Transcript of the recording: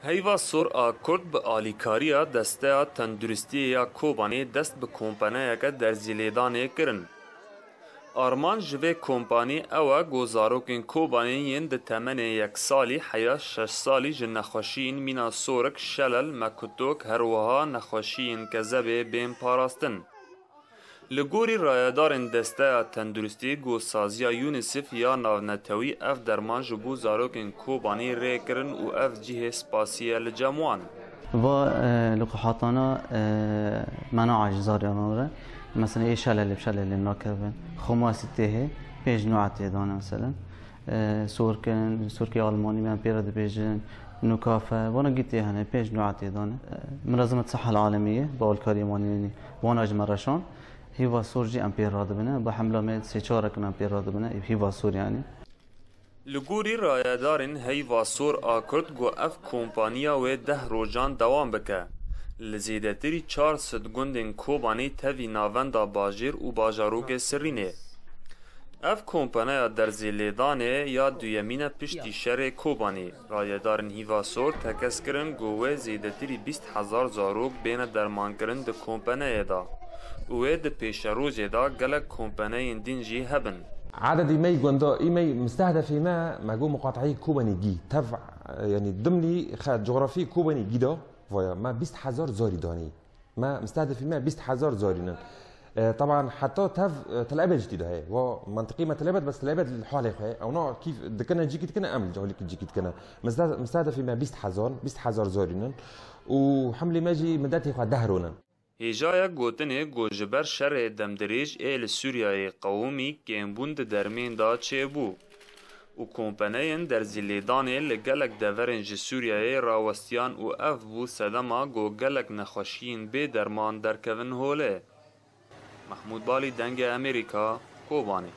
هیوا سور آ کرد به آلیکاریا دسته تندرستی یا کوبانی دست به کمپانیا که در زیلیدانه کرن. آرمان جوه کمپانی اوه گوزاروکین کوبانی ین ده تمن یک سالی حیا 6 سالی جن نخوشین مینا سورک شلل مکتوک هروها نخوشین که زبه بین پاراستن. لگوری رایدارن دسته تندرستی گوسازیا یونیسف یا ناونتوی اف درمان جبو زاروکین کوبانی ری کرن و اف جیه سپاسیه لجموان. و لقاحاتنا مناعة جزاريانا مثلا ايه شلل بشلل ناكربن خماسيته بيج نوعات دانا مثلا سوركي ألماني من بيرد بيجن نكافة وانا قلت هنا بيج نوعات دانا منظمة الصحة العالمية بأولكاري مانيني وانا اجمرشان هيوا سورجي امبير راد بنا بحمله ميت سيچارك امبير راد بنا هيوا سور يعني لگوری رایدارن هیوا سور آکرد گو اف کمپانیا و 10 روزان دوام بکه. لزیدتری 400 گوندن کوبانی تاوی ناوندا باجیر و باجاروک سرینه. اف کمپانیا در زیلیدانه یا دویمین پشتی شر کوبانی. رایدارن هیوا سور تکس کرن گوه زیدتری 20,000 زاروک بین درمان کرن ده کمپانیا دا. و ده پیش روز دا گلک کمپانیا دینجی هبن. عدد إيماي مستهدف ما جو مقاطعي كوباني جي تبع يعني ضمني خد جغرافي كوباني جدا ويا ما 20,000 زاري داني ما مستهدف 20,000 زاري طبعا حتى تلعبة جديدة هي ومنطقي ما تلعبت بس تلعبت الحالة هي او نوع كيف دكنا جيكت كنا امل جولك جيكت كنا مستهدف 20,000 زاري وحملي ماجي مدتي خد دهرونا هیجای گوتنه گوجبر شر دمدریج ایل سوریای قومی کمبوند درمین دا چه بو و کمپانین در زیلیدانه لگلک دورنج سوریای راوستیان و اف بو سدما گو گلک نخوشین به درمان در کون هوله. محمود بالی دنگ امریکا کوبانی.